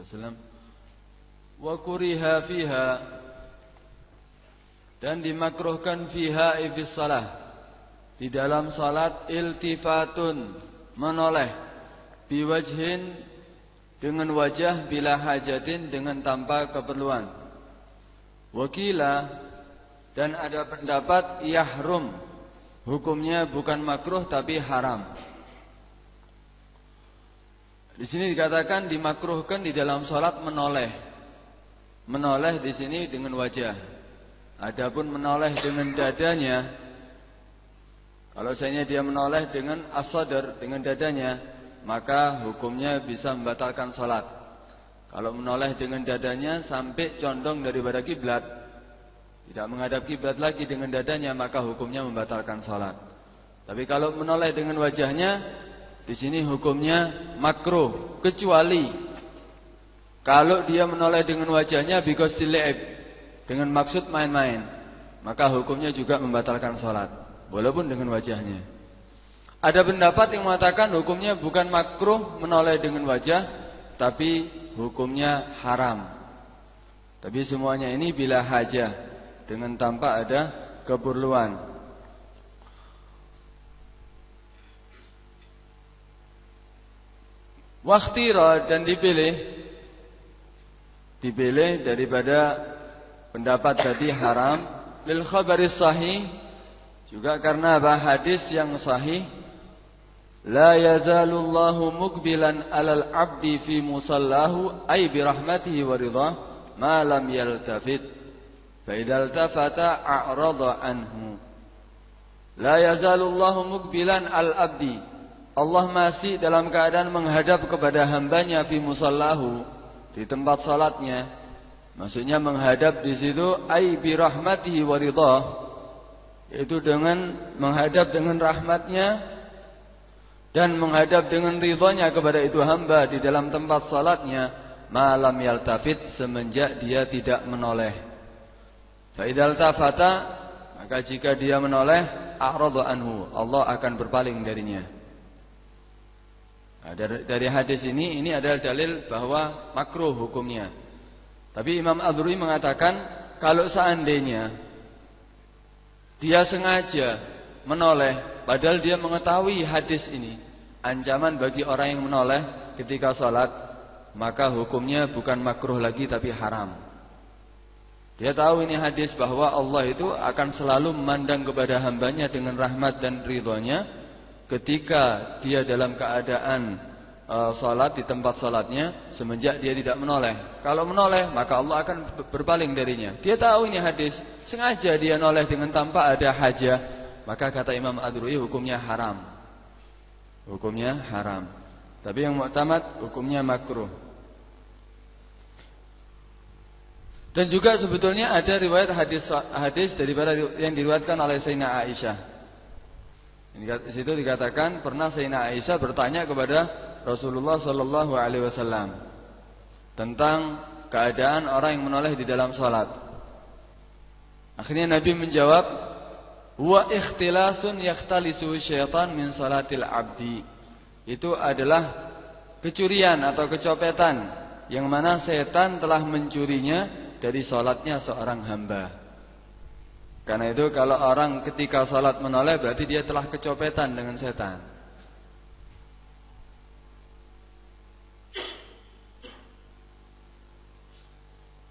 wasallam. Wa kuriha fiha, dan dimakruhkan fiha fi shalah, di dalam salat, iltifatun, menoleh, biwajhin, dengan wajah, bila hajatin, dengan tanpa keperluan. Wakila, dan ada pendapat yahrum, hukumnya bukan makruh tapi haram. Di sini dikatakan dimakruhkan di dalam salat menoleh. Menoleh di sini dengan wajah. Adapun menoleh dengan dadanya, kalau seandainya dia menoleh dengan as-sadr, dengan dadanya, maka hukumnya bisa membatalkan salat. Kalau menoleh dengan dadanya sampai condong daripada kiblat, tidak menghadap kiblat lagi dengan dadanya, maka hukumnya membatalkan salat. Tapi kalau menoleh dengan wajahnya, di sini hukumnya makruh, kecuali kalau dia menoleh dengan wajahnya because dila'ib, dengan maksud main-main, maka hukumnya juga membatalkan salat, walaupun dengan wajahnya. Ada pendapat yang mengatakan hukumnya bukan makruh menoleh dengan wajah, tapi hukumnya haram. Tapi semuanya ini bila hajah, dengan tanpa ada keperluan. Wakhtira, dan dipilih daripada pendapat tadi haram, lil khabaris sahih, juga karena apa? Hadis yang sahih, la yazalullahu mukbilan alal abdi fi musallahu ay bi rahmatihi wa ridhah ma lam yaltafit fa idza iltafata a'rada anhu. La yazalullahu mukbilan al abdi, Allah masih dalam keadaan menghadap kepada hambanya fi musallahu, di tempat salatnya. Maksudnya menghadap di situ ai bi rahmatihi wa ridhah, yaitu dengan menghadap dengan rahmatnya dan menghadap dengan ridhonya kepada itu hamba di dalam tempat salatnya, malam yaltafit, semenjak dia tidak menoleh. Fa idzal tafata, maka jika dia menoleh, a'rada anhu, Allah akan berpaling darinya. Nah, dari hadis ini adalah dalil bahwa makruh hukumnya. Tapi Imam Az-Zuhri mengatakan kalau seandainya dia sengaja menoleh, padahal dia mengetahui hadis ini ancaman bagi orang yang menoleh ketika salat, maka hukumnya bukan makruh lagi tapi haram. Dia tahu ini hadis bahwa Allah itu akan selalu memandang kepada hambanya dengan rahmat dan ridhonya ketika dia dalam keadaan salat di tempat salatnya, semenjak dia tidak menoleh. Kalau menoleh, maka Allah akan berpaling darinya. Dia tahu ini hadis, sengaja dia noleh dengan tanpa ada hajah, maka kata Imam Az-Zuhri hukumnya haram. Hukumnya haram. Tapi yang mu'tamad hukumnya makruh. Dan juga sebetulnya ada riwayat hadis daripada yang diriwayatkan oleh Sayyidina Aisyah. Di situ dikatakan pernah Sayyidina Aisyah bertanya kepada Rasulullah sallallahu alaihi wasallam tentang keadaan orang yang menoleh di dalam salat. Akhirnya Nabi menjawab, "Wa ikhtilasun yakhtalisu syaitan min salatil abdi." Itu adalah kecurian atau kecopetan yang mana setan telah mencurinya dari salatnya seorang hamba. Karena itu kalau orang ketika salat menoleh, berarti dia telah kecopetan dengan setan.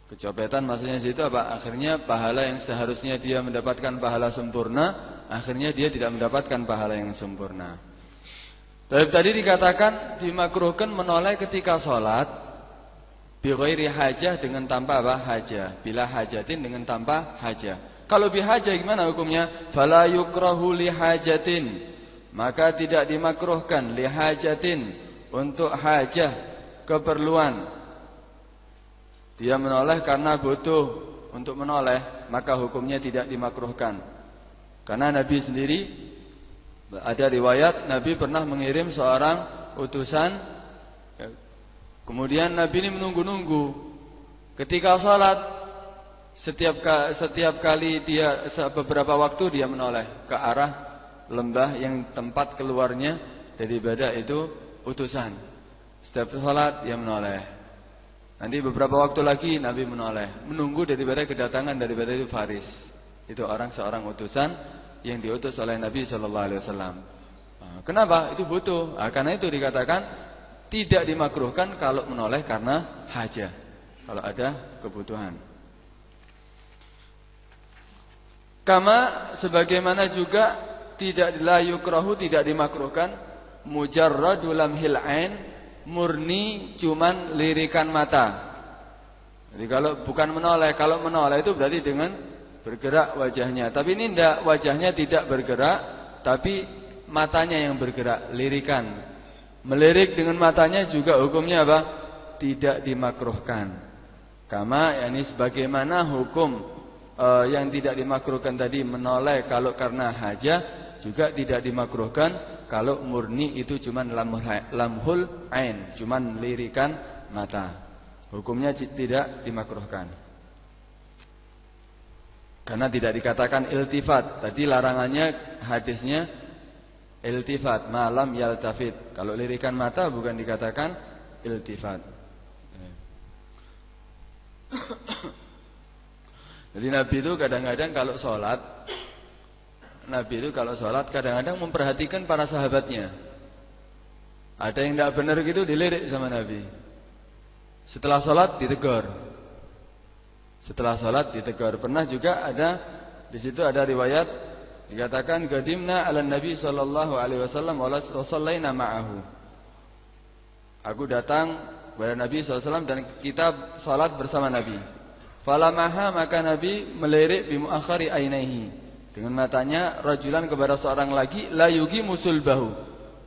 Kecopetan maksudnya situ apa? Akhirnya pahala yang seharusnya dia mendapatkan pahala sempurna, akhirnya dia tidak mendapatkan pahala yang sempurna. Tadi dikatakan dimakruhkan menoleh ketika sholat bi ghairi hajah, dengan tanpa apa? Hajah. Bila hajatin, dengan tanpa hajah. Kalau bi hajah gimana hukumnya? Fala yukrahu li hajatin, maka tidak dimakruhkan li hajatin, untuk hajah, keperluan. Dia menoleh karena butuh untuk menoleh, maka hukumnya tidak dimakruhkan. Karena Nabi sendiri, ada riwayat Nabi pernah mengirim seorang utusan, kemudian Nabi ini menunggu-nunggu. Ketika salat, setiap kali dia, beberapa waktu dia menoleh ke arah lembah yang tempat keluarnya daripada itu utusan. Setiap salat dia menoleh. Nanti beberapa waktu lagi Nabi menoleh, menunggu daripada kedatangan daripada itu Faris. Itu seorang utusan yang diutus oleh Nabi sallallahu alaihi wasallam. Kenapa? Itu butuh. Karena itu dikatakan tidak dimakruhkan kalau menoleh karena hajah. Kalau ada kebutuhan. Kama sebagaimana juga tidak la yukrahu, tidak dimakruhkan mujarradul lamhil ain, murni cuman lirikan mata. Jadi kalau bukan menoleh, kalau menoleh itu berarti dengan bergerak wajahnya. Tapi ini tidak, wajahnya tidak bergerak, tapi matanya yang bergerak, lirikan. Melirik dengan matanya juga hukumnya apa? Tidak dimakruhkan. Kama yakni sebagaimana hukum yang tidak dimakruhkan tadi menoleh kalau karena hajah, juga tidak dimakruhkan kalau murni itu cuman lamhul ain, cuman lirikan mata. Hukumnya tidak dimakruhkan. Karena tidak dikatakan iltifat. Tadi larangannya hadisnya iltifat, malam yaltafit. Kalau lirikan mata bukan dikatakan iltifat. Jadi Nabi itu kadang-kadang kalau sholat, kadang-kadang memperhatikan para sahabatnya. Ada yang tidak benar gitu dilirik sama Nabi. Setelah sholat ditegur. Pernah juga ada di situ ada riwayat dikatakan qadimna ala Nabi sallallahu alaihi wasallam wa sallaina ma'ahu. Aku datang kepada Nabi sallallahu alaihi wasallam dan kita salat bersama Nabi. Falamaha, maka Nabi melirik bi muakhari ainaihi, dengan matanya rajulan kepada seorang lagi la yuqimu sulbahu,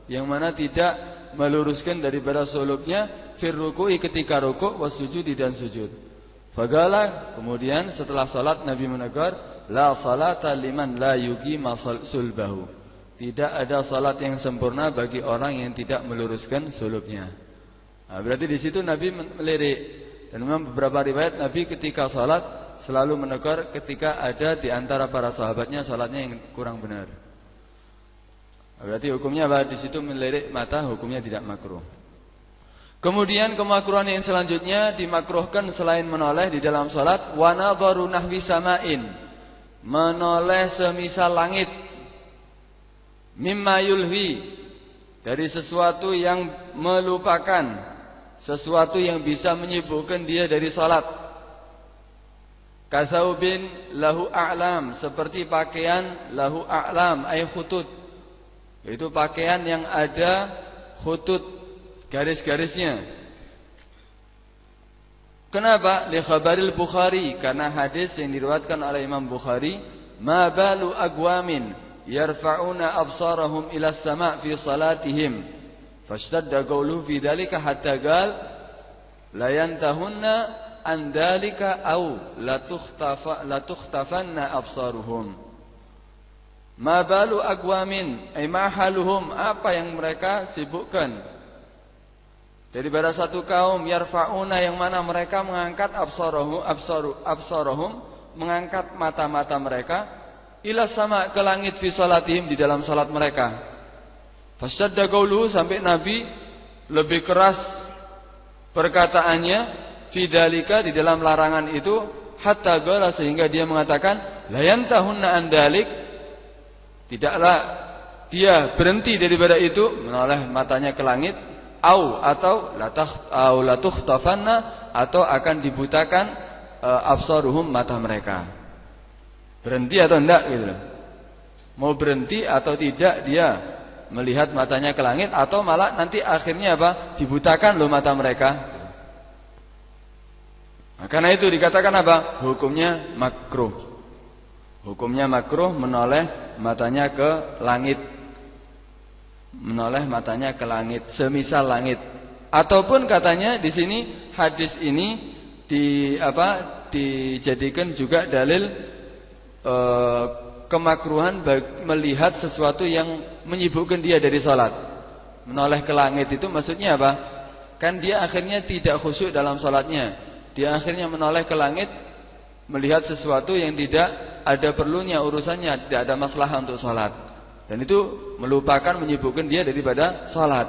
yang mana tidak meluruskan daripada sulubnya fir ruku'i, ketika rukuk, wasujudi, dan sujud. Fagala, kemudian setelah salat Nabi menegur, la salata liman la yuqima sulbahu. Tidak ada salat yang sempurna bagi orang yang tidak meluruskan sulubnya. Berarti di situ Nabi melirik. Dan memang beberapa riwayat Nabi ketika salat selalu menegur ketika ada di antara para sahabatnya salatnya yang kurang benar. Berarti hukumnya apa? Di situ melirik mata hukumnya tidak makruh. Kemudian kemakruhan yang selanjutnya dimakruhkan selain menoleh di dalam salat, wa nadharu nahwi sama'in, menoleh semisal langit, mimma yulhi, dari sesuatu yang melupakan, sesuatu yang bisa menyibukkan dia dari salat. Kasaubin lahu a'lam, seperti pakaian lahu a'lam ay khutut, yaitu pakaian yang ada khutut, garis-garisnya. Kenapa? Li khabaril Bukhari, karena hadis yang diriwayatkan oleh Imam Bukhari, ma balu agwamin yarfa'una absarahum ila sama' fi salatihim, fashtadda qawluhu fi dhalika hatta qal la yantahunna an dhalika aw la tukhtafanna absaruhum. Ma balu agwamin ay ma haluhum, apa yang mereka sibukkan daripada satu kaum, yarfa'una, yang mana mereka mengangkat absarahum, mengangkat mata-mata mereka, ila sama, ke langit, fi salatihim, di dalam salat mereka. Fasyadda qauluhu, sampai Nabi lebih keras perkataannya, fi dzalika, di dalam larangan itu, hatta qala, sehingga dia mengatakan, la yantahunna an dzalik, tidaklah dia berhenti daripada itu, menoleh matanya ke langit, atau la tukhtafanna, atau akan dibutakan absaruhum, mata mereka. Berhenti atau enggak gitu loh. Mau berhenti atau tidak dia melihat matanya ke langit, atau malah nanti akhirnya apa? Dibutakan loh mata mereka. Nah, karena itu dikatakan apa? Hukumnya makruh. Hukumnya makruh menoleh matanya ke langit. Menoleh matanya ke langit, semisal langit. Ataupun katanya di sini hadis ini dijadikan juga dalil kemakruhan melihat sesuatu yang menyibukkan dia dari salat. Menoleh ke langit itu maksudnya apa? Kan dia akhirnya tidak khusyuk dalam salatnya. Dia akhirnya menoleh ke langit melihat sesuatu yang tidak ada perlunya, urusannya, tidak ada masalah untuk salat. Dan itu melupakan, menyibukkan dia daripada salat.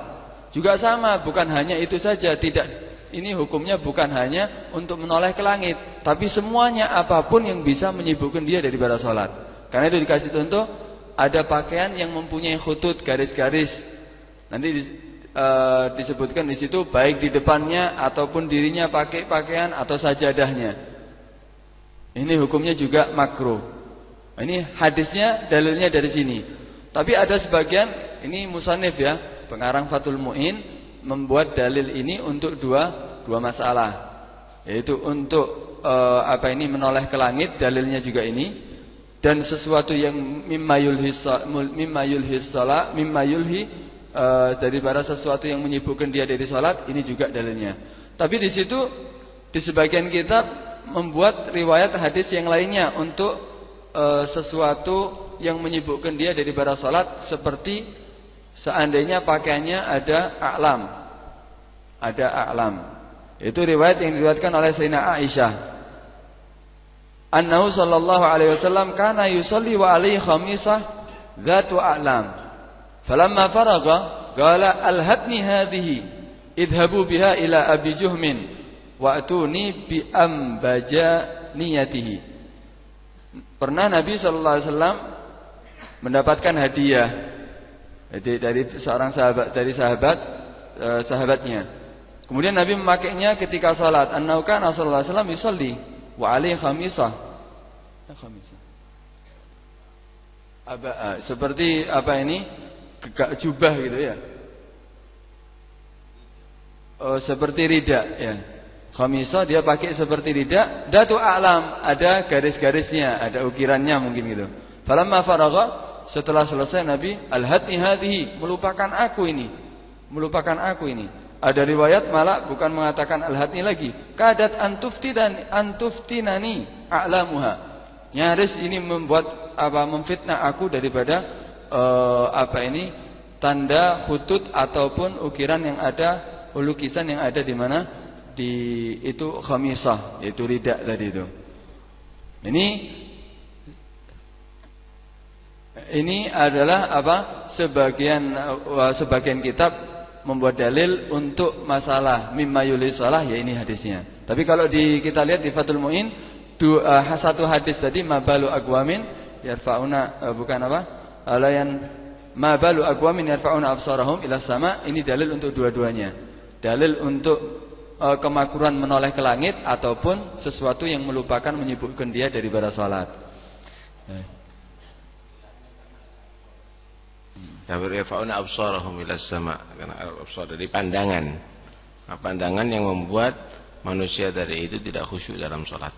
Juga sama, bukan hanya itu saja, tidak ini hukumnya bukan hanya untuk menoleh ke langit, tapi semuanya apapun yang bisa menyibukkan dia daripada sholat. Karena itu dikasih contoh, ada pakaian yang mempunyai khutut, garis-garis. Nanti disebutkan di situ baik di depannya ataupun dirinya pakai pakaian atau sajadahnya. Ini hukumnya juga makruh. Ini hadisnya, dalilnya dari sini. Tapi ada sebagian, ini musannif ya, pengarang Fathul Mu'in membuat dalil ini untuk dua masalah. Yaitu untuk menoleh ke langit, dalilnya juga ini, dan sesuatu yang mimma yulhi daripada sesuatu yang menyibukkan dia dari salat, ini juga dalilnya. Tapi di situ di sebagian kitab membuat riwayat hadis yang lainnya untuk sesuatu yang menyibukkan dia daripada salat, seperti seandainya pakaiannya ada a'lam. Itu riwayat yang diriwayatkan oleh Sayyidina Aisyah. Annahu sallallahu alaihi wasallam kana yusalli wa alaihi khamisah dzatu a'lam. Falamma faragha qala alhatni hadhihi idhabu biha ila Abi Juhmin wa atuni bi ambajaniyatihi. Pernah Nabi sallallahu alaihi wasallam mendapatkan hadiah dari seorang sahabatnya. Kemudian Nabi memakainya ketika salat. Annahu kana sallallahu alaihi wasallam yusalli wa alaihi khamisah. Seperti jubah gitu ya. Seperti rida ya. Khamisah dia pakai seperti rida, datu a'lam, ada garis-garisnya, ada ukirannya mungkin gitu. Falamma faragha, setelah selesai Nabi, alhatni hadhihi, melupakan aku ini. Ada riwayat malah bukan mengatakan alhatni lagi, kadat antuftinani a'lamuha. Nyaris ini memfitnah aku daripada tanda khutut ataupun ukiran yang ada, lukisan yang ada di mana, di itu khamisah, yaitu rida tadi itu. Ini adalah sebagian kitab membuat dalil untuk masalah mimma yulhi shalah, ya ini hadisnya. Tapi kalau kita lihat di Fathul Mu'in, satu hadis tadi mabalu aqwamin yarfauna mabalu aqwamin yarfauna absarahum ila sama, ini dalil untuk dua-duanya. Dalil untuk kemakruhan menoleh ke langit ataupun sesuatu yang menyibukkan dia daripada salat. Yarfa'una absarahum ila sama, karena absar dari pandangan. Nah, pandangan yang membuat manusia dari itu tidak khusyuk dalam salat.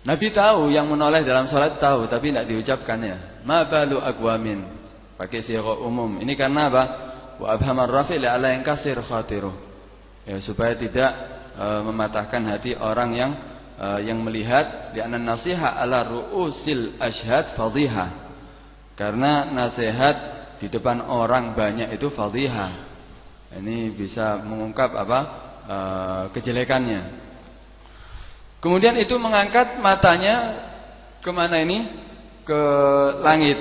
Nabi tahu yang menoleh dalam salat, tahu, tapi tidak diucapkannya. Ma balu aqwamin, pakai sighah umum. Ini karena apa? Wa abhamar rafi' la ala yankasir khatiruh. Ya, supaya tidak mematahkan hati orang yang melihat, di anna nasiha ala ru'usil ashhad fadhihah. Karena nasihat di depan orang banyak itu fadhihah. Ini bisa mengungkap kejelekannya. Kemudian itu mengangkat matanya kemana ini? Ke langit.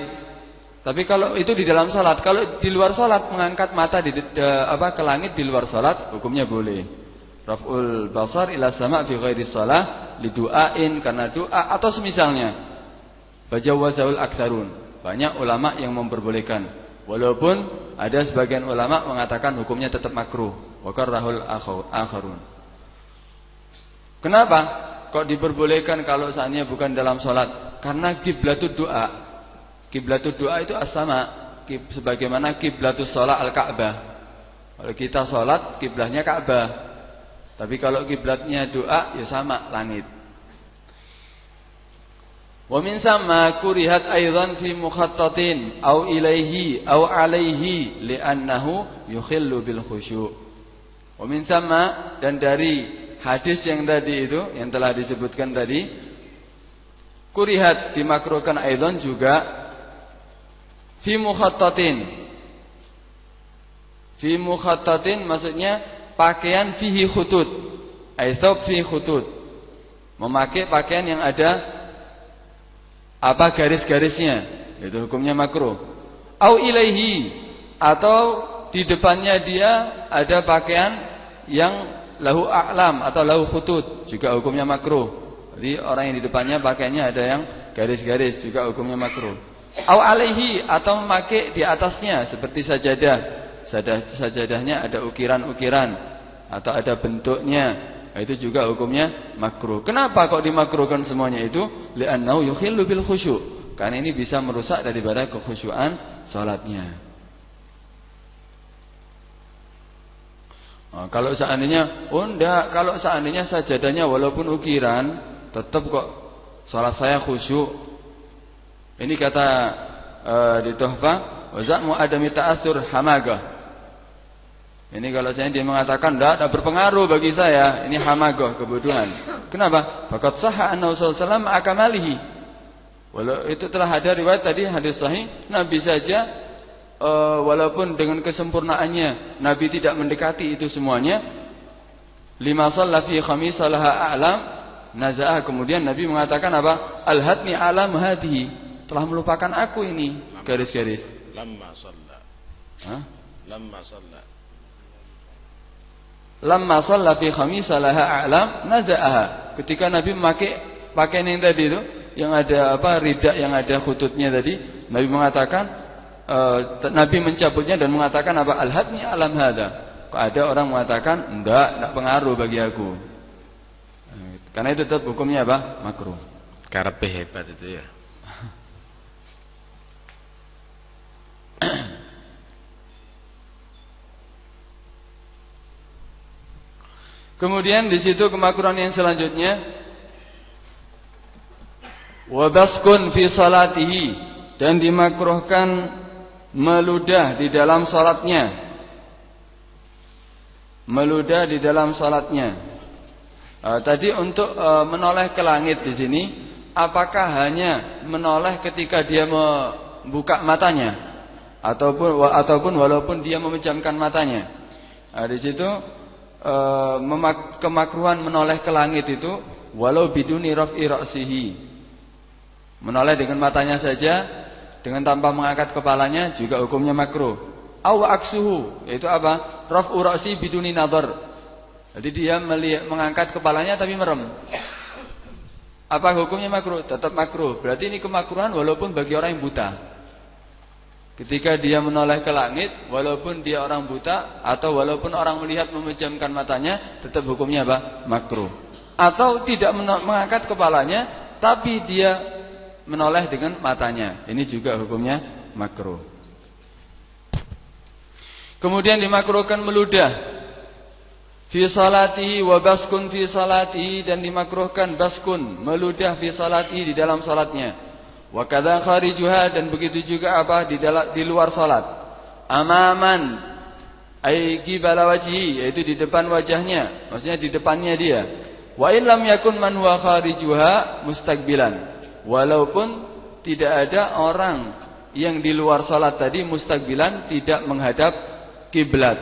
Tapi kalau itu di dalam salat, kalau di luar salat mengangkat mata ke langit di luar salat, hukumnya boleh. Raf'ul basar ila sama' fi ghairi shalah lidu'ain, karena doa atau semisalnya. Fajawazul aktsarun. Banyak ulama yang memperbolehkan. Walaupun ada sebagian ulama mengatakan hukumnya tetap makruh. Wa karrahul akharun. Kenapa kok diperbolehkan kalau seandainya bukan dalam salat? Karena kiblatud doa. Kiblatud doa itu as-sama, sebagaimana kiblatus shalah al-Ka'bah. Kalau kita salat kiblahnya Ka'bah. Tapi kalau kiblatnya doa, ya sama, langit. Wa min sama kurihat aidan fi mukhattatin au ilaihi au alaihi li'annahu yukhillu bil khusyu'. Wa min sama, dan dari hadis yang tadi itu, yang telah disebutkan tadi, kurihat dimakruhkan aidan juga fi mukhattatin. Fi mukhattatin maksudnya pakaian fihi khutut, aithab fihi khutut, memakai pakaian yang ada garis-garisnya. itu hukumnya makruh. Au ilaihi, atau di depannya dia ada pakaian yang lahu a'lam atau lahu khutut, juga hukumnya makruh. Jadi orang yang di depannya pakaiannya ada yang garis-garis, juga hukumnya makruh. Au alaihi, atau memakai di atasnya seperti sajadah. Sajadahnya ada ukiran-ukiran atau ada bentuknya, itu juga hukumnya makruh. Kenapa kok dimakruhkan semuanya itu? Li'annahu yukhillu bil khusyu', karena ini bisa merusak daripada kekhusyuan salatnya. Nah, kalau seandainya kalau seandainya sajadahnya walaupun ukiran, tetap kok salat saya khusyuk. Ini kata di Tuhfah, wa za'mu adami ta'assur hamagah. Ini kalau saya dia mengatakan tidak berpengaruh bagi saya, ini hamagah, kebodohan. Kenapa? Faqad sahha annahu sallallahu alaihi wasallam akamalihi. Walau itu telah ada riwayat tadi hadis sahih, Nabi saja walaupun dengan kesempurnaannya Nabi tidak mendekati itu semuanya. Lima shalla fi khamisalaha a'lam naza'ah, kemudian Nabi mengatakan apa? Alhatni alam hadihi, telah melupakan aku ini garis-garis. Lamma shalla. Hah? Lamma shalla. Lamma shalla fi khamisalaha a'lam naza'aha. Ketika Nabi memakai pakaian yang tadi itu, yang ada ridak yang ada khututnya tadi, Nabi mengatakan Nabi mencabutnya dan mengatakan apa? Alhatni alam hada. Kok ada orang mengatakan enggak pengaruh bagi aku. Karena itu tetap hukumnya apa? Makruh. Karepe hebat itu ya. Kemudian di situ kemakruhan yang selanjutnya, wabaskun fi salatihi, dan dimakruhkan meludah di dalam salatnya. Meludah di dalam salatnya. Tadi untuk menoleh ke langit di sini, apakah hanya menoleh ketika dia membuka matanya, ataupun walaupun dia memejamkan matanya? Di situ kemakruhan menoleh ke langit itu walau biduni raf'i ra'sihi, menoleh dengan matanya saja, dengan tanpa mengangkat kepalanya, juga hukumnya makruh. Aw aksuhu, yaitu apa? Raf'u ra'si biduni nadhar, jadi dia mengangkat kepalanya tapi merem. Apa hukumnya makruh? Tetap makruh. Berarti ini kemakruhan walaupun bagi orang yang buta. Ketika dia menoleh ke langit, walaupun dia orang buta atau walaupun orang melihat memejamkan matanya, tetap hukumnya apa? Makruh. Atau tidak mengangkat kepalanya, tapi dia menoleh dengan matanya, ini juga hukumnya makruh. Kemudian dimakruhkan meludah fi salatihi wa baskun fi salatihi, dan dimakruhkan baskun, meludah fi salatihi, di dalam salatnya. Wa kadza kharijuha, dan begitu juga apa? Di luar salat. Amaman ay qibala wajhi, yaitu di depan wajahnya, maksudnya di depannya dia. Wa in lam yakun man huwa kharijuha mustaqbilan, walaupun tidak ada orang yang di luar salat tadi mustaqbilan, tidak menghadap kiblat.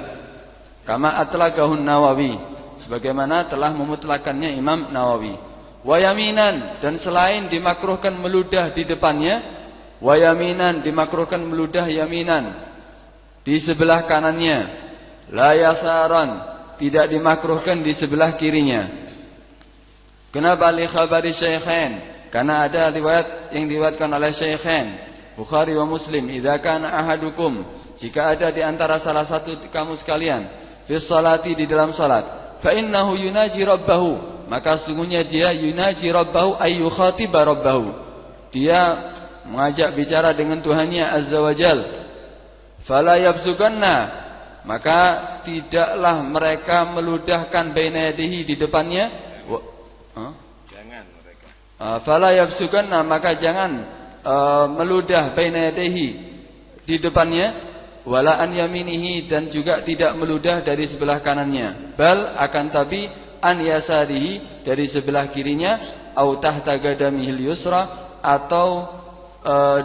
Kama atlaqahun Nawawi, sebagaimana telah memutlakannya Imam Nawawi. Wa yaminan, dan selain dimakruhkan meludah di depannya, wa yaminan, dimakruhkan meludah yaminan, di sebelah kanannya. La yasaran, tidak dimakruhkan di sebelah kirinya. Kenapa? Li khabari syaikhain, karena ada riwayat yang diriwayatkan oleh syaikhain Bukhari wa Muslim, idza kana ahadukum, jika ada di antara salah satu kamu sekalian, fi salati, di dalam salat, fa innahu yunaji rabbahu, maka sungguhnya dia yunaji rabbahu ay yukhatiba rabbahu, dia mengajak bicara dengan Tuhannya azza wajal. Fala yabsuganna, maka tidaklah mereka meludahkan baina yadihi, di depannya. Jangan mereka. Fala yabsuganna, maka jangan meludah baina yadihi, di depannya. Wala an yaminihi, dan juga tidak meludah dari sebelah kanannya. Bal, akan tapi, an yasarihi, dari sebelah kirinya. Au tahta gadamihil yusra, atau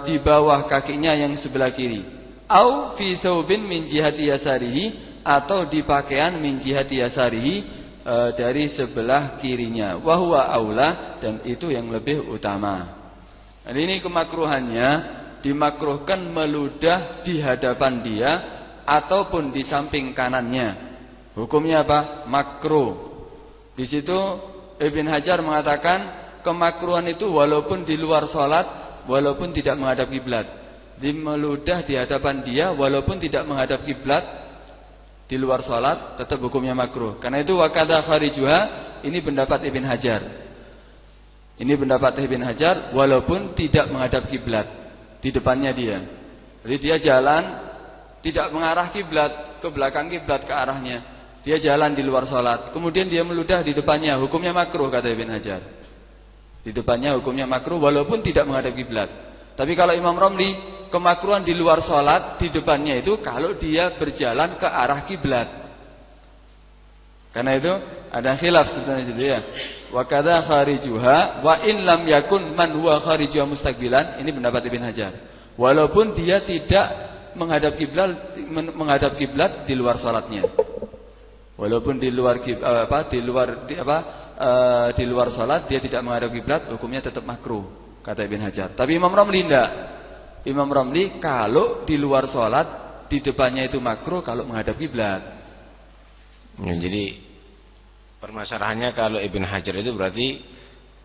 di bawah kakinya yang sebelah kiri. Au fi thawbin min jihati yasarihi, atau di pakaian min jihati yasarihi, dari sebelah kirinya. Wa huwa aula, dan itu yang lebih utama. Ini kemakruhannya dimakruhkan meludah di hadapan dia ataupun di samping kanannya. Hukumnya apa? Makruh. Di situ Ibn Hajar mengatakan kemakruhan itu walaupun di luar sholat, walaupun tidak menghadap kiblat. Meludah di hadapan dia walaupun tidak menghadap kiblat di luar sholat, tetap hukumnya makruh. Karena itu wakadha kharijuha, ini pendapat Ibn Hajar. Ini pendapat Ibn Hajar walaupun tidak menghadap kiblat di depannya dia. Jadi dia jalan tidak mengarah kiblat, ke belakang kiblat, ke arahnya. Dia jalan di luar sholat, kemudian dia meludah di depannya, hukumnya makruh kata Ibn Hajar. Di depannya hukumnya makruh walaupun tidak menghadap kiblat. Tapi kalau Imam Romli, kemakruhan di luar sholat, di depannya itu kalau dia berjalan ke arah kiblat. Karena itu ada khilaf sebenarnya itu ya. Wa kadza kharijuha wa in lam yakun man huwa kharijuha mustaqbilan, ini pendapat Ibn Hajar. Walaupun dia tidak menghadap kiblat di luar salatnya. Walaupun di luar di luar salat dia tidak menghadap kiblat, hukumnya tetap makruh kata Ibn Hajar. Tapi Imam Romli tidak. Imam Romli kalau di luar salat di depannya itu makruh, kalau menghadap kiblat. Ya, jadi permasalahannya kalau Ibn Hajar itu berarti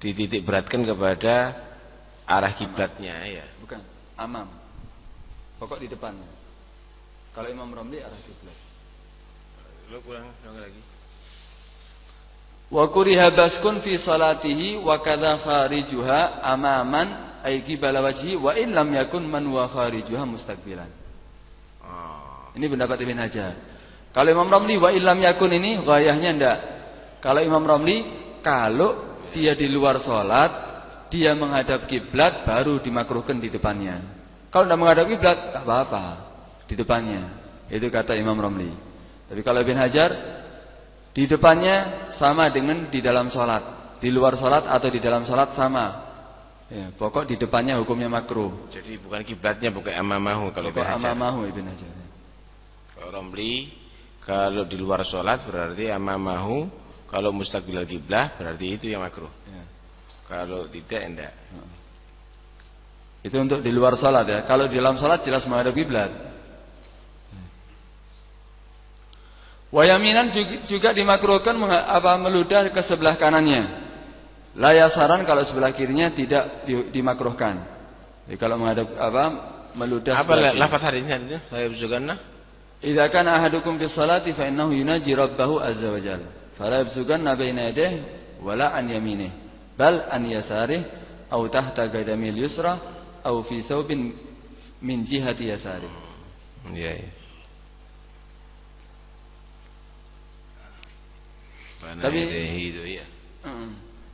dititik beratkan kepada arah kiblatnya ya. Bukan, amam. Pokok di depannya. Kalau Imam Romli arah kiblat. Lo kurang lagi. Wa kuriha baskun fi salatihi wa kadza kharijuha amaman ay qibala wajhi wa in lam yakun man wa kharijuha mustaqbilan. Ini pendapat Ibn Hajar. Kalau Imam Romli wa illam yakun ini ghayahnya enggak. Kalau Imam Romli kalau dia di luar salat, dia menghadap kiblat baru dimakruhkan di depannya. Kalau tidak menghadap kiblat enggak apa-apa di depannya. Itu kata Imam Romli. Tapi kalau Ibn Hajar di depannya sama dengan di dalam salat. Di luar salat atau di dalam salat sama. Ya, pokok di depannya hukumnya makruh. Jadi bukan kiblatnya, bukan amamahu kalau Ibn Hajar. Amamahu Ibn Hajar. Kalau Romli kalau di luar sholat berarti amamahu, kalau mustaqbil kiblah berarti itu yang makruh. Ya. Kalau tidak enggak. Itu untuk di luar sholat ya. Kalau di dalam sholat jelas menghadap kiblat. Wayaminan juga dimakruhkan meludah ke sebelah kanannya. Layasaran kalau sebelah kirinya tidak dimakruhkan. Jadi kalau menghadap meludah. Apa lafaz hadisnya itu? Layabzuganna. Idza kana ahadukum fi sholati fa innahu yunaji rabbahu azza wa jalla. Fala yabsuganna baina yadayhi wala an yaminihi, bal an yasarihi aw tahta qadamil yusra aw fi thawbin min jihati yasarihi. Iya. Tapi itu ya.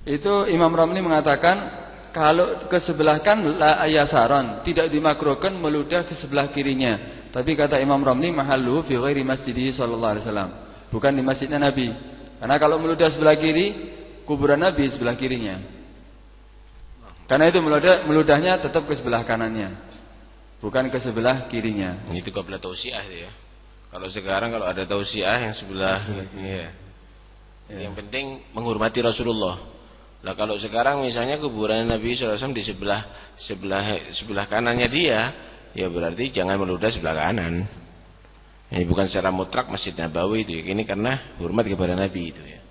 Itu Imam Romli mengatakan kalau ke sebelah kan la yasaran, tidak dimakruhkan meludah ke sebelah kirinya. Tapi kata Imam Romli mahalluhu fi ghairi masjidihi sallallahu alaihi wasallam, bukan di masjidnya Nabi. Karena kalau meludah sebelah kiri, kuburan Nabi sebelah kirinya. Karena itu meludahnya tetap ke sebelah kanannya, bukan ke sebelah kirinya. Itu qabla tausiah ya. Kalau sekarang kalau ada tausiah yang sebelah ya. Yang penting menghormati Rasulullah. Nah kalau sekarang misalnya kuburan Nabi SAW di sebelah kanannya dia, ya berarti jangan meludah sebelah kanan. Ini bukan secara mutlak Masjid Nabawi itu. Ini karena hormat kepada Nabi itu ya.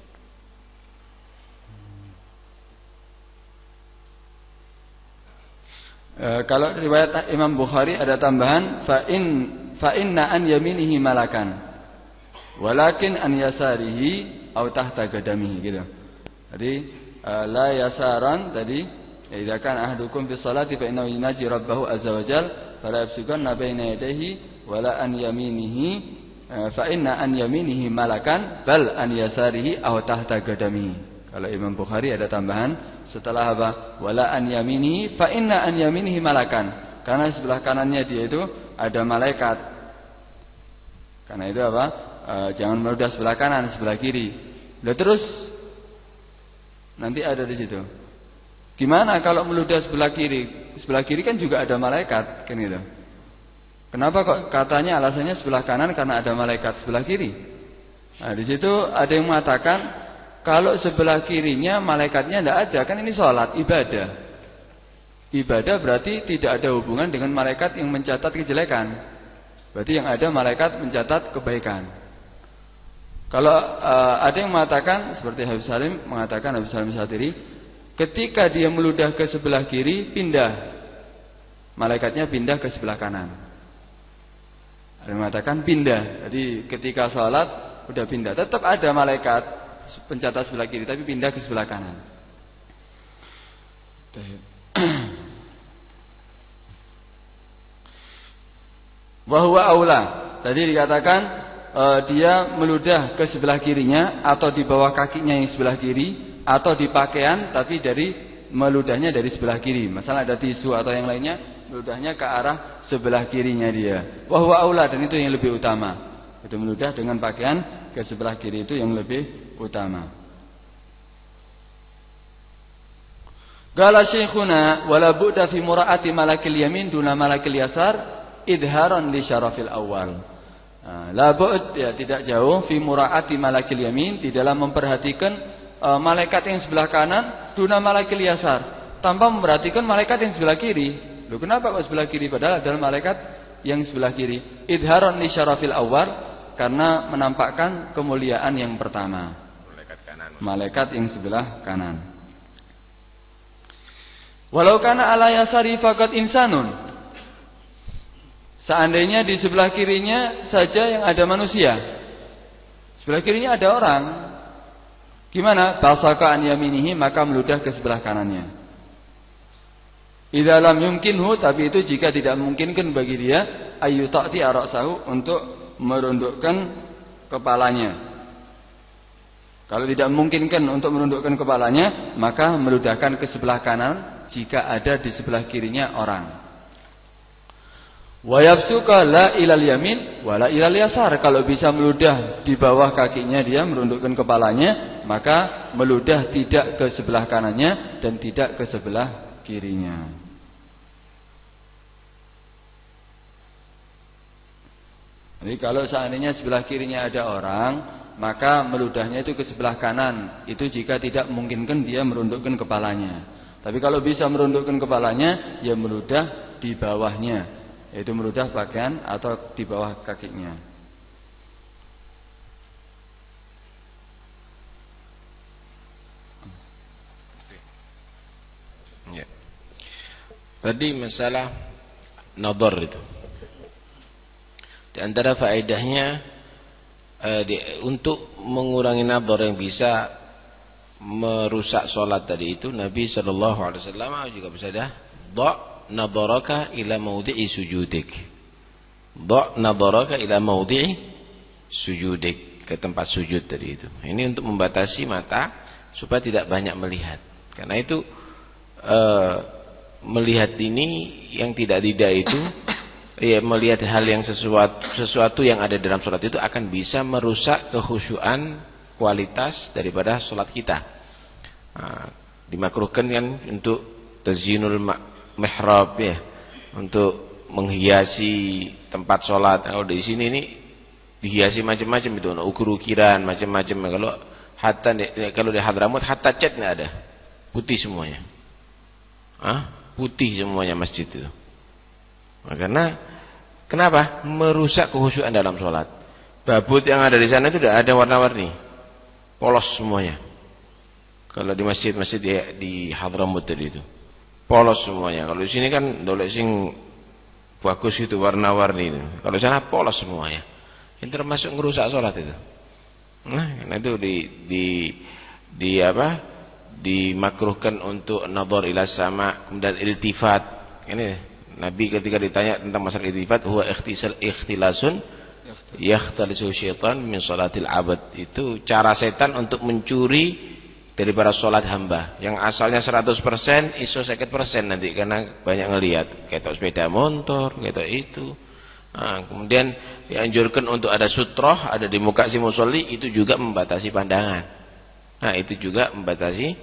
Kalau riwayat Imam Bukhari ada tambahan fa inna an yaminihi malakan walakin an yasarihi aw tahta qadamihi gitu. Jadi la yasaran tadi idza kana ahadukum fi sholati fa innahu yunaji rabbahu azza wa jalla fala yabsuganna baina yadayhi wala an yaminihi fa inna an yaminihi malakan bal an yasarihi aw tahta qadamihi. Kalau Imam Bukhari ada tambahan setelah apa? Wala an yaminihi fa inna an yaminihi malakan. Karena sebelah kanannya dia itu ada malaikat. Karena itu apa? Jangan meludah sebelah kanan, sebelah kiri. Lah terus nanti ada di situ. Gimana kalau meludah sebelah kiri? Sebelah kiri kan juga ada malaikat, kan gitu. Kenapa kok katanya alasannya sebelah kanan karena ada malaikat sebelah kiri? Nah, di situ ada yang mengatakan kalau sebelah kirinya malaikatnya tidak ada, kan ini sholat ibadah. ibadah berarti tidak ada hubungan dengan malaikat yang mencatat kejelekan. Berarti yang ada malaikat mencatat kebaikan. Kalau ada yang mengatakan seperti Habib Salim mengatakan, Habib Salim Syatiri, ketika dia meludah ke sebelah kiri, pindah, malaikatnya pindah ke sebelah kanan. Ada yang mengatakan pindah, jadi ketika sholat udah pindah, tetap ada malaikat pencatat sebelah kiri tapi pindah ke sebelah kanan. Wahwa aula, tadi dikatakan dia meludah ke sebelah kirinya atau di bawah kakinya yang sebelah kiri, atau di pakaian tapi meludahnya dari sebelah kiri. Masalah ada tisu atau yang lainnya, meludahnya ke arah sebelah kirinya dia. Wahwa aula, dan itu yang lebih utama. Itu meludah dengan pakaian ke sebelah kiri itu yang lebih utama. Qala syekhuna wala bu'da fi mura'ati malakil yamin duna malakil yasar idharan li syarafil awal. La bu'd, ya tidak jauh, fi mura'ati malakil yamin, di dalam memperhatikan malaikat yang sebelah kanan duna malakil yasar, tanpa memperhatikan malaikat yang sebelah kiri. Loh, kenapa kok sebelah kiri padahal adalah malaikat yang sebelah kiri? Idharon li syarafil awwal, karena menampakkan kemuliaan yang pertama. Malaikat yang sebelah kanan. Walau kana ala yasari faqat insanun. Seandainya di sebelah kirinya saja yang ada manusia. Sebelah kirinya ada orang. Gimana? Basaka an yaminihi, maka meludah ke sebelah kanannya. Idza lam yumkinhu, tapi itu jika tidak memungkinkan bagi dia ayu ta'ti arsahu, untuk merundukkan kepalanya. Kalau tidak memungkinkan untuk merundukkan kepalanya, maka meludahkan ke sebelah kanan jika ada di sebelah kirinya orang. Wa yabsuka la ilal yamin wa la ilal yasar, kalau bisa meludah di bawah kakinya dia merundukkan kepalanya, maka meludah tidak ke sebelah kanannya dan tidak ke sebelah kirinya. Jadi kalau seandainya sebelah kirinya ada orang, maka meludahnya itu ke sebelah kanan. Itu jika tidak memungkinkan dia merundukkan kepalanya. Tapi kalau bisa merundukkan kepalanya, ya meludah di bawahnya, yaitu meludah pakaian atau di bawah kakinya. Ya. Tadi masalah nadhar itu. Di antara faedahnya untuk mengurangi nadhar yang bisa merusak sholat tadi itu, Nabi SAW juga bersabda, "Dha' nadharaka ila mawdi'i sujudik." Dha' nadharaka ila mawdi'i sujudik, ke tempat sujud tadi itu. Ini untuk membatasi mata supaya tidak banyak melihat. Karena itu melihat ini yang tidak itu, ya, melihat hal yang sesuatu yang ada dalam sholat itu akan bisa merusak kekhusyuan kualitas daripada sholat kita. Dimakruhkan kan untuk tazyinul mihrab, ya, untuk menghiasi tempat sholat. Kalau di sini ini dihiasi macam-macam itu, ukir-ukiran macam-macam. Kalau di Hadramut hatta cat nggak ada, putih semuanya. Putih semuanya masjid itu. Karena kenapa? Merusak kekhusyuan dalam sholat. Babut yang ada di sana itu tidak ada warna-warni, polos semuanya. Kalau di masjid-masjid di Hadramut tadi itu polos semuanya. Kalau di sini kan dolek sing bagus itu warna-warni itu. Kalau di sana polos semuanya. Ini termasuk ngerusak sholat itu. Karena itu dimakruhkan untuk nadhar ila sama, kemudian iltifat. Ini Nabi ketika ditanya tentang masalah iltifat, huwa ikhtilasun yakhtalisu syaitan min salatil abad. Itu cara setan untuk mencuri daripada salat hamba. Yang asalnya 100%, iso 50% nanti karena banyak ngelihat, ketok sepeda motor, ketok itu. Kemudian dianjurkan untuk ada sutroh, ada di muka si musolli, itu juga membatasi pandangan. Itu juga membatasi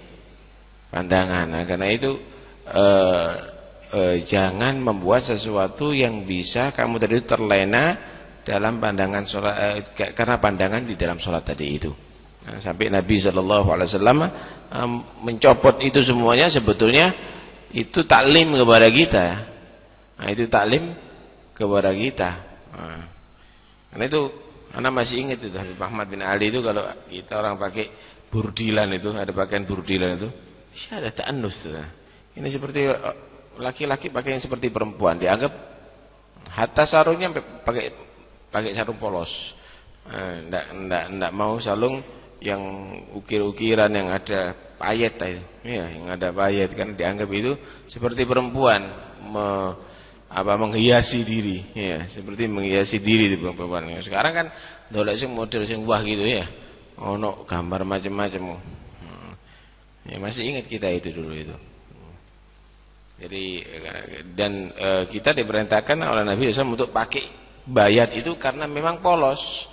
pandangan. Karena itu jangan membuat sesuatu yang bisa kamu tadi terlena dalam pandangan sholat, karena pandangan di dalam sholat tadi itu. Sampai Nabi SAW mencopot itu semuanya sebetulnya itu taklim kepada kita. Nah, itu taklim kepada kita. Nah, karena itu anak masih ingat itu Habib Ahmad bin Ali itu kalau kita orang pakai burdilan itu, ada pakaian burdilan itu, ada ta'annus. Ini seperti laki-laki pakai yang seperti perempuan, dianggap hatta sarungnya pakai sarung polos. Enggak mau sarung yang ukir-ukiran yang ada payet itu. Ya, yang ada payet kan dianggap itu seperti perempuan menghiasi diri, ya, seperti menghiasi diri di perempuan. Sekarang kan dolek sing model sing wah gitu ya. Ono gambar macam-macam. Ya masih ingat kita itu dulu itu. Jadi dan kita diperintahkan oleh Nabi SAW untuk pakai bayat itu karena memang polos.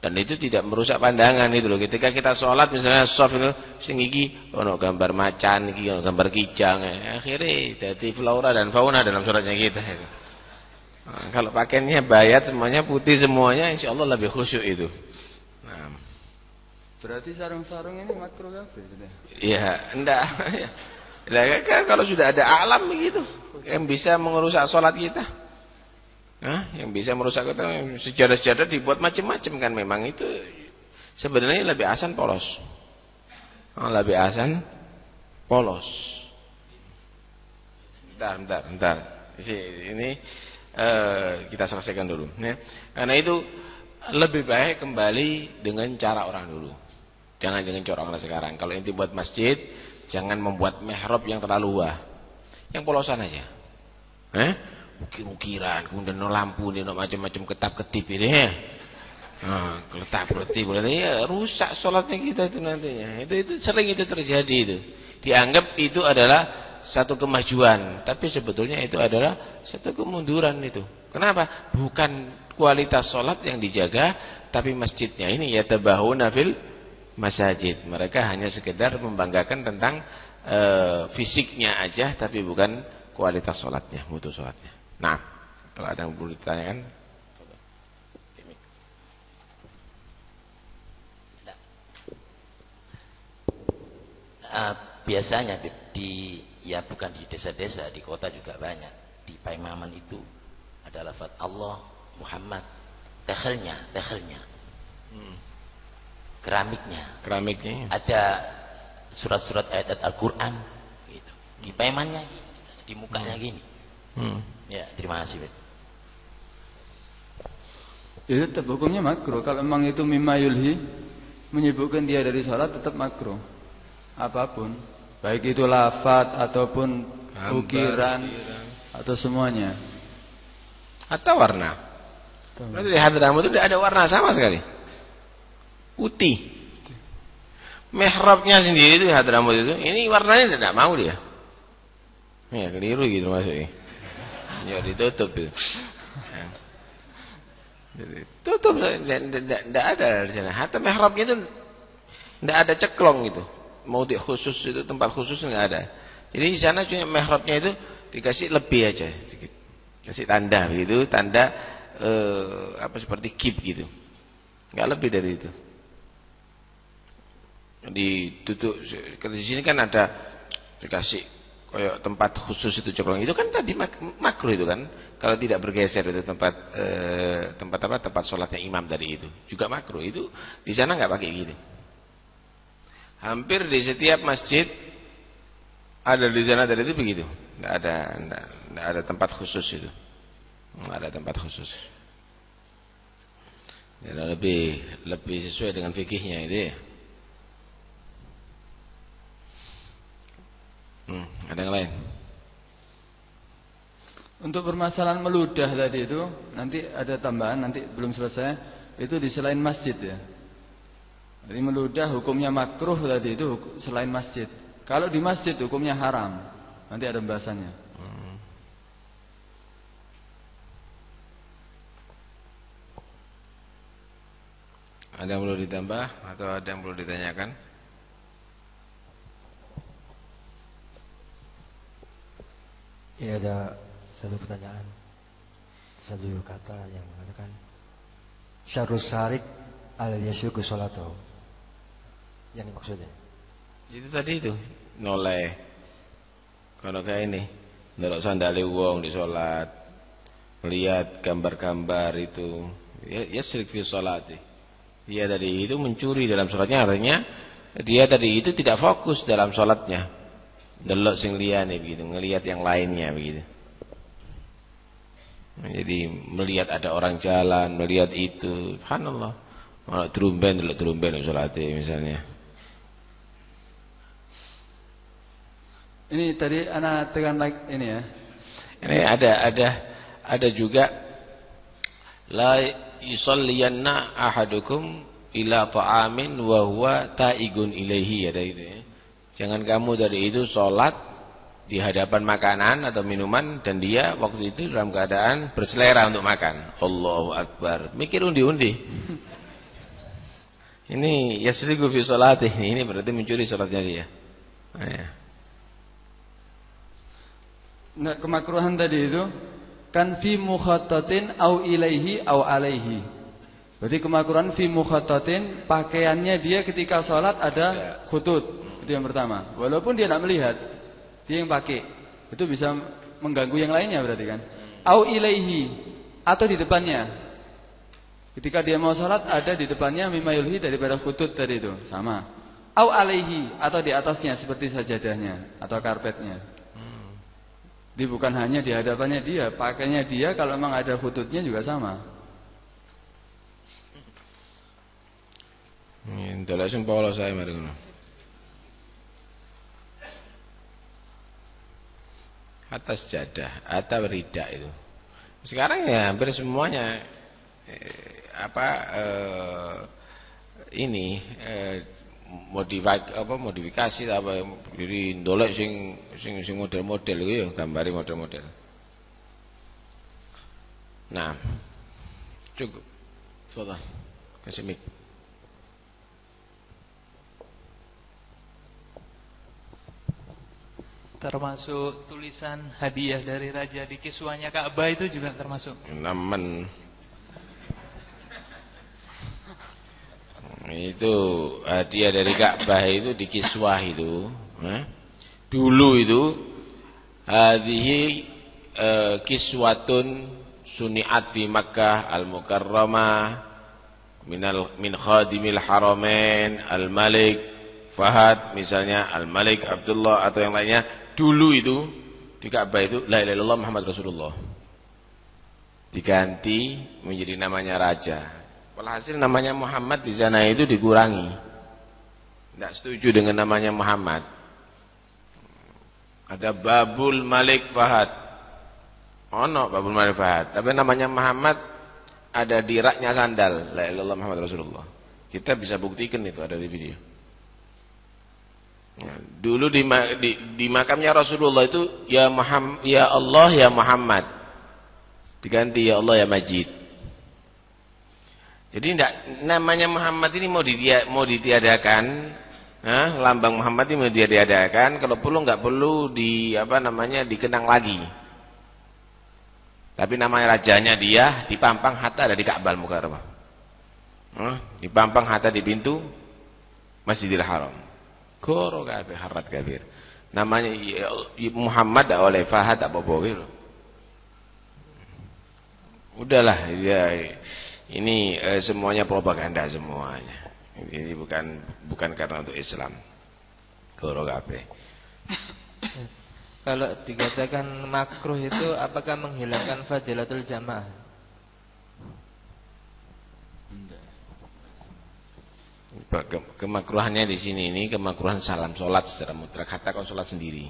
Dan itu tidak merusak pandangan itu loh. Ketika kita sholat misalnya soft itu sing iki ono gambar macan, iki ono gambar kijang, akhirnya jadi flora dan fauna dalam sholatnya kita. Nah, kalau pakaiannya bayat semuanya putih semuanya, insya Allah lebih khusyuk itu. Nah. Berarti sarung-sarung ini makruh kafir sudah? Iya, enggak. Kalau sudah ada alam begitu yang bisa merusak sholat kita. Yang bisa merusak kita, sejadah-sejadah dibuat macam-macam kan, memang itu sebenarnya lebih asan polos. Lebih asan polos. Bentar. Ini kita selesaikan dulu. Ya. Karena itu lebih baik kembali dengan cara orang dulu. Jangan dengan cara orang sekarang. Kalau inti buat masjid, jangan membuat mihrab yang terlalu wah. Yang polosan aja. Ukir-ukiran, kemudian lampu, macam-macam ketap-ketip ini ya. Ketap-ketip ya, rusak sholatnya kita itu nantinya. Itu sering itu terjadi itu. Dianggap itu adalah satu kemajuan, tapi sebetulnya itu adalah satu kemunduran itu. Kenapa? Bukan kualitas sholat yang dijaga, tapi masjidnya ini yatabahuna fil masajid. Mereka hanya sekedar membanggakan tentang fisiknya aja, tapi bukan kualitas sholatnya, mutu sholatnya. Nah, kalau ada yang perlu ditanyakan, biasanya bukan di desa-desa, di kota juga banyak. Di Paimaman itu ada lafaz Allah, Muhammad, tekhelnya, keramiknya, ada surat-surat ayat Al-Quran, gitu. Di Paimannya, di mukanya gini. Ya, terima kasih. Itu tetap hukumnya makruh. Kalau memang itu mimma yulhi, menyibukkan dia dari sholat, tetap makruh. Apapun, baik itu lafaz ataupun ukiran atau semuanya. Atau warna. Berarti di Hadramaut itu tidak ada warna sama sekali. Putih. Mihrabnya sendiri itu di Hadramaut itu, ini warnanya tidak mau dia. Ya keliru gitu maksudnya. Ya ditutup itu. Tutup, tidak ada di sana. Hatta mihrabnya itu tidak ada ceklong gitu. Maudhi khusus itu, tempat khusus nggak ada. Jadi di sana cuma mihrabnya itu dikasih lebih aja sedikit. Kasih tanda gitu, tanda seperti kip gitu. Nggak lebih dari itu. Ditutup. Di sini kan ada dikasih kayak tempat khusus itu ceklong itu kan tadi makruh itu kan, kalau tidak bergeser itu tempat sholatnya imam tadi itu juga makruh. Itu di sana nggak pakai gitu. Hampir di setiap masjid ada di sana tadi itu begitu, nggak ada tempat khusus itu, nggak ada tempat khusus. Ya, lebih sesuai dengan fikihnya itu ya. Ada yang lain? Untuk permasalahan meludah tadi itu, nanti ada tambahan, nanti belum selesai. Itu di selain masjid ya. Jadi meludah hukumnya makruh tadi itu selain masjid. Kalau di masjid hukumnya haram. Nanti ada pembahasannya. Ada yang perlu ditambah atau ada yang perlu ditanyakan? Ini ada satu pertanyaan, satu kata yang mengatakan syarrus sarik al-yashuku sholatahu. Yang dimaksudnya itu tadi itu noleh Kalau kayak ini, ndelok sandale wong di salat, lihat gambar-gambar itu, ya syirik fi sholati. Dia tadi itu mencuri dalam salatnya, artinya dia tadi itu tidak fokus dalam salatnya. Ndelok sing liyane begitu, ngelihat yang lainnya begitu. Jadi melihat ada orang jalan, melihat itu, subhanallah. Malah trumben ndelok trumben salate misalnya. Ini tadi anak tekan like ini ya. Ini ada juga la yusalliyanna ahadukum ila ta'amin wa huwa ta'igun ilaihi, ada itu ya. Jangan kamu dari itu salat di hadapan makanan atau minuman dan dia waktu itu dalam keadaan berselera untuk makan. Allahu Akbar. Mikir undi-undi. Ini yasriqu fi sholati. Ini berarti mencuri salatnya dia. Nah, kemakruhan tadi itu kan fi mukhattatin au ilaihi au alaihi. Berarti kemakruhan fi mukhattatin, pakaiannya dia ketika sholat ada khutut. Itu yang pertama. Walaupun dia tidak melihat, dia yang pakai, itu bisa mengganggu yang lainnya berarti kan. Au ilaihi, atau di depannya. Ketika dia mau sholat ada di depannya mimma yulhi daripada khutut tadi itu, sama. Au alaihi, atau di atasnya seperti sajadahnya atau karpetnya. Jadi bukan hanya di hadapannya dia, pakainya dia kalau memang ada khututnya juga sama. Ini langsung Paulo saya mari ngono. Atas jadah atau rida itu. Sekarang ya hampir semuanya modifikasi apa jadi ndolek sing model-model itu ya, gambari model-model. Nah, cukup. Sudah. Kasih mic. Termasuk tulisan hadiah dari raja di kiswahnya Ka'bah itu juga termasuk. Namen. Itu hadiah dari Ka'bah itu di kiswah itu. Dulu itu hadhihi kiswatun suni'at fi Makkah al-Mukarramah min khadimil haramain al-Malik Fahad, misalnya al-Malik Abdullah atau yang lainnya. Dulu itu di Ka'bah itu la ilaha illallah Muhammad Rasulullah. Diganti menjadi namanya raja. Walhasil namanya Muhammad di sana itu dikurangi. Tidak setuju dengan namanya Muhammad. Ada Babul Malik Fahad. Ono Babul Malik Fahad, tapi namanya Muhammad ada di raknya sandal. La ilaha illallah Muhammad Rasulullah. Kita bisa buktikan itu ada di video. Dulu di makamnya Rasulullah itu ya Muhammad, ya Allah ya Muhammad, diganti ya Allah ya Majid. Jadi namanya Muhammad ini mau ditiadakan, lambang Muhammad ini mau ditiadakan. Kalau perlu nggak perlu dikenang lagi. Tapi namanya rajanya dia dipampang hatta ada di Ka'bah Mukarramah. Dipampang hatta di pintu Masjidil Haram. Goro kabeh harat kabir. Namanya Muhammad oleh Fahad apa-apa gitu. Udahlah ya, ini semuanya propaganda semuanya. Ini bukan karena untuk Islam. Goro kabeh. Kalau dikatakan makruh itu apakah menghilangkan fadilatul jamaah? Kemakruhannya di sini ini kemakruhan salam sholat secara mutlak, katakan sholat sendiri.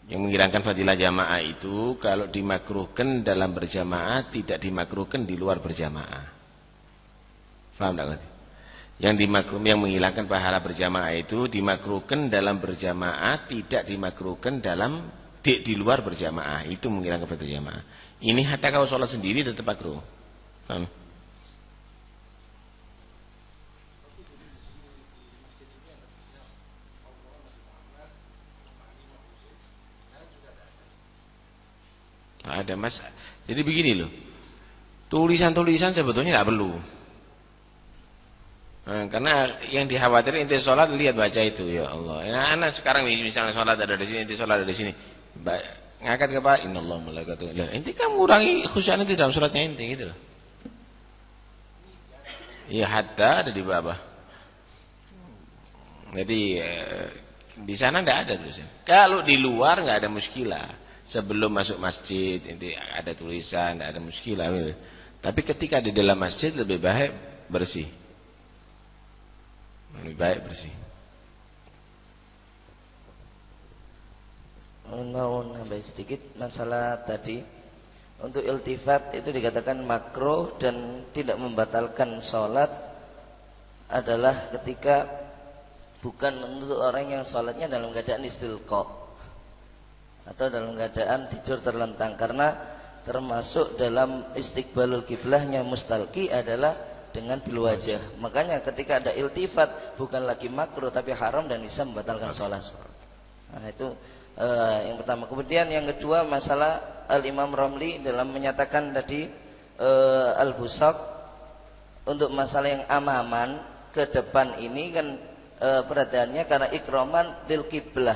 Yang menghilangkan fadilah jamaah itu kalau dimakruhkan dalam berjamaah, tidak dimakruhkan di luar berjamaah. Paham tak? Yang menghilangkan pahala berjamaah itu dimakruhkan dalam berjamaah, tidak dimakruhkan di luar berjamaah. Itu menghilangkan fadilah jamaah. Ini hatta kalau sholat sendiri tetap makruh. Paham? Ada mas, jadi begini loh, tulisan-tulisan sebetulnya tidak perlu. Karena yang dikhawatir inti sholat lihat baca itu, ya Allah. Anak sekarang misalnya sholat ada di sini, inti sholat ada di sini. Ngangkat ke Pak, innallahu malaikatuhu. Lah, inti kan mengurangi khusyuk nanti dalam sholatnya inti gitu loh. Ya hatta ada di bawah. Jadi di sana enggak ada tulisan. Kalau di luar enggak ada muskilah. Sebelum masuk masjid inti ada tulisan, enggak ada muskilah. Tapi ketika di dalam masjid lebih baik bersih. Lebih baik bersih. Mau nambah sedikit masalah tadi. Untuk iltifat itu dikatakan makruh dan tidak membatalkan sholat adalah ketika bukan untuk orang yang sholatnya dalam keadaan istilqa atau dalam keadaan tidur terlentang, karena termasuk dalam istiqbalul kiblahnya mustalqi adalah dengan bil wajah. Makanya ketika ada iltifat bukan lagi makruh tapi haram dan bisa membatalkan sholat. Nah itu yang pertama. Kemudian yang kedua masalah Al-Imam Ramli dalam menyatakan tadi al-busaq untuk masalah yang amaman ke depan ini kan perhatiannya karena ikraman lil kiblah,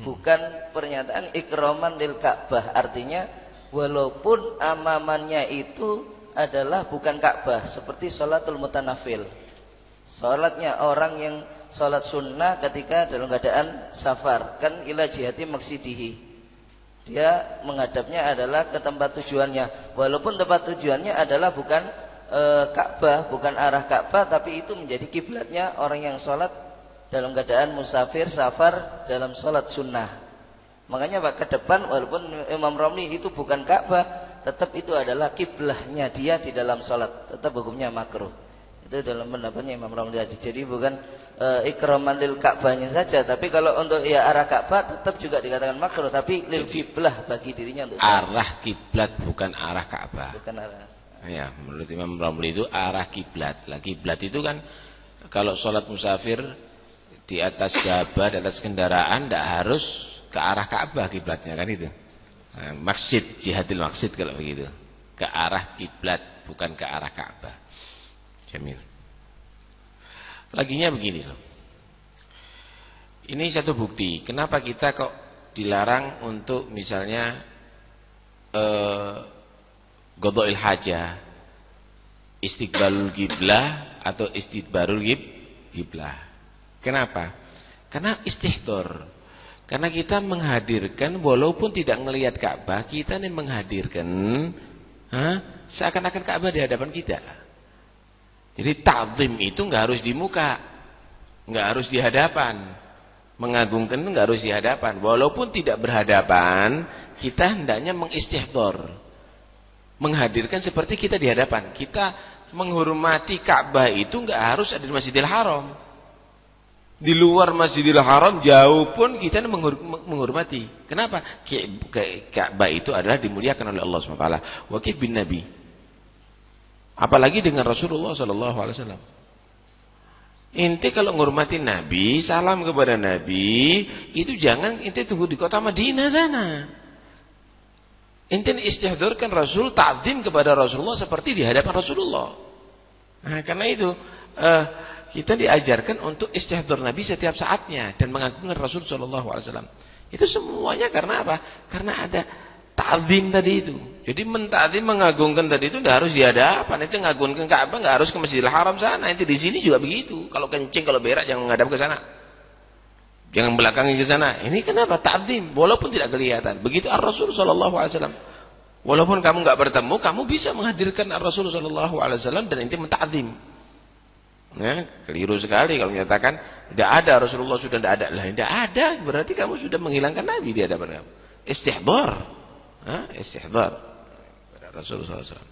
bukan pernyataan ikraman lil Ka'bah. Artinya walaupun amamannya itu adalah bukan Ka'bah, seperti sholatul mutanafil, sholatnya orang yang sholat sunnah ketika dalam keadaan safar, kan ila jihati maksidihi, dia menghadapnya adalah ke tempat tujuannya, walaupun tempat tujuannya adalah bukan Ka'bah, bukan arah Ka'bah, tapi itu menjadi kiblatnya orang yang sholat dalam keadaan musafir, safar dalam sholat sunnah. Makanya Pak, ke depan walaupun Imam Romli itu bukan Ka'bah, tetap itu adalah kiblahnya dia di dalam sholat, tetap hukumnya makruh. Itu dalam pendapatnya Imam Romli tadi. Jadi bukan ikraman lil Ka'bahnya saja, tapi kalau untuk ya arah Ka'bah tetap juga dikatakan makruh, tapi lil kiblah bagi dirinya untuk sholat. Arah kiblat bukan arah Ka'bah. Bukan arah. Ya, menurut Imam Romli itu arah kiblat. Lah kiblat itu kan kalau sholat musafir di atas gabah, di atas kendaraan tidak harus ke arah Ka'bah kiblatnya kan itu. Nah, maksud jihadil maksud kalau begitu, ke arah kiblat bukan ke arah Ka'bah. Jamil. Laginya begini loh. Ini satu bukti kenapa kita kok dilarang untuk misalnya qadha'il hajah, istiqbalul qiblah atau istidbarul qiblah. Kenapa? Karena istihdor. Karena kita menghadirkan walaupun tidak melihat Ka'bah, kita nih menghadirkan seakan-akan Ka'bah di hadapan kita. Jadi ta'zim itu enggak harus di muka, enggak harus di hadapan. Mengagungkan enggak harus di hadapan. Walaupun tidak berhadapan, kita hendaknya mengistihdor. Menghadirkan seperti kita di hadapan. Kita menghormati Ka'bah itu enggak harus ada di Masjidil Haram. Di luar Masjidil Haram jauh pun kita menghormati. Kenapa? Ka'bah itu adalah dimuliakan oleh Allah SWT. Wakif bin Nabi. Apalagi dengan Rasulullah SAW. Inti kalau menghormati Nabi, salam kepada Nabi, itu jangan inti tunggu di kota Madinah sana. Inti istihdorkan Rasul, ta'zim kepada Rasulullah seperti di hadapan Rasulullah. Nah, karena itu kita diajarkan untuk istihdor Nabi setiap saatnya dan mengagungkan Rasul SAW. Itu semuanya karena apa? Karena ada ta'zim tadi itu. Jadi menta'zim, mengagungkan tadi itu tidak harus di hadapan. Itu mengagungkan Ka'bah nggak harus ke Masjidil Haram sana. Itu di sini juga begitu. Kalau kencing, kalau berak jangan menghadap ke sana. Jangan belakangi ke sana. Ini kenapa? Ta'zim walaupun tidak kelihatan. Begitu Ar-Rasul SAW. Walaupun kamu nggak bertemu, kamu bisa menghadirkan Ar-Rasul SAW dan inti menta'zim. Ya, keliru sekali kalau menyatakan tidak ada, Rasulullah sudah tidak ada. Lah tidak ada, berarti kamu sudah menghilangkan Nabi di hadapan kamu. Istihdar. Istihdar pada Rasulullah SAW.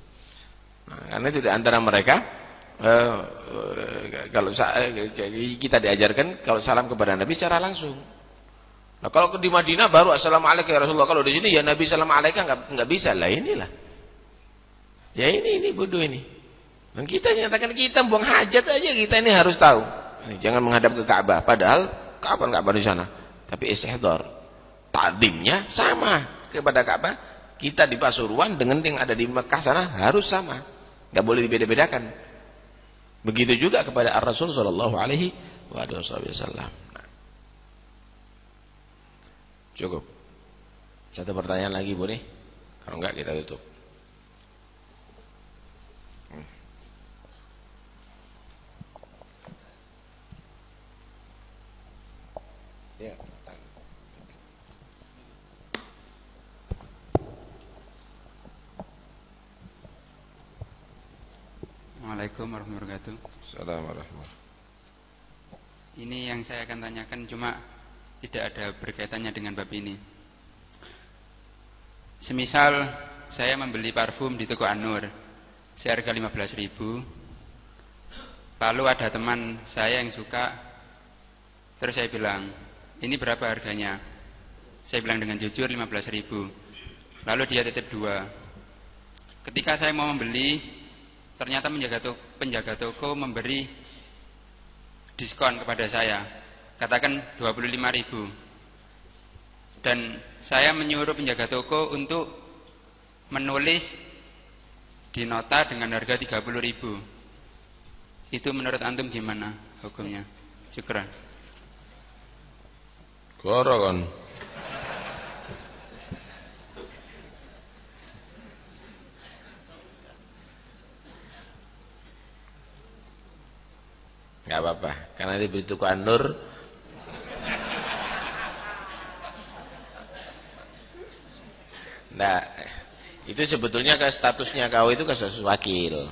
Nah, karena itu di antara mereka kalau kita diajarkan kalau salam kepada Nabi secara langsung. Nah, kalau di Madinah baru assalamualaikum ya Rasulullah. Kalau di sini ya Nabi assalamualaikum enggak bisa. Lah inilah. Ya ini bodoh ini. Dan kita nyatakan kita buang hajat aja, kita ini harus tahu. Jangan menghadap ke Ka'bah. Padahal kapan Ka'bah di sana? Tapi istihdar. Ta'zimnya sama kepada Ka'bah. Kita di Pasuruan dengan yang ada di Mekah sana harus sama. Enggak boleh dibeda-bedakan. Begitu juga kepada Ar-Rasul sallallahu alaihi wasallam. Nah. Cukup. Satu pertanyaan lagi boleh? Kalau enggak kita tutup. Ya. Assalamualaikum warahmatullahi wabarakatuh. Assalamualaikum. Ini yang saya akan tanyakan cuma tidak ada berkaitannya dengan bab ini. Semisal saya membeli parfum di toko An-Nur seharga 15.000. Lalu ada teman saya yang suka, terus saya bilang, "Ini berapa harganya?" Saya bilang dengan jujur 15.000. Lalu dia titip 2. Ketika saya mau membeli, ternyata penjaga toko memberi diskon kepada saya, katakan 25.000. Dan saya menyuruh penjaga toko untuk menulis di nota dengan harga 30.000. Itu menurut antum gimana hukumnya? Syukran. Koron. Gak apa-apa, karena diberi toko An-Nur. Nah, itu sebetulnya ke statusnya kau itu ke status wakil.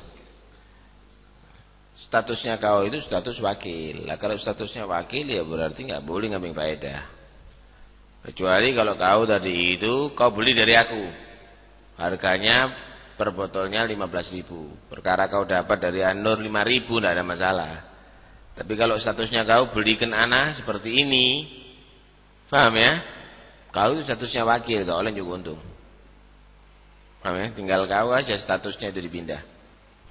Statusnya kau itu status wakil. Nah, kalau statusnya wakil ya berarti nggak boleh ngambil faedah. Kecuali kalau kau tadi itu kau beli dari aku, harganya per botolnya 15.000. Perkara kau dapat dari An-Nur 5.000 tidak ada masalah. Tapi kalau statusnya kau belikan ana seperti ini, paham ya? Kau itu statusnya wakil, kau oleh juga untung. Paham ya? Tinggal kau aja statusnya itu dipindah.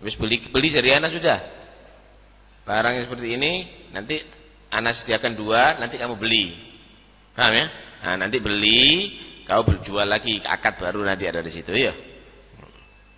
Habis beli dari ana sudah. Barang yang seperti ini nanti ana sediakan 2, nanti kamu beli. Paham ya? Nah, nanti beli, kau berjual lagi, akad baru nanti ada di situ ya.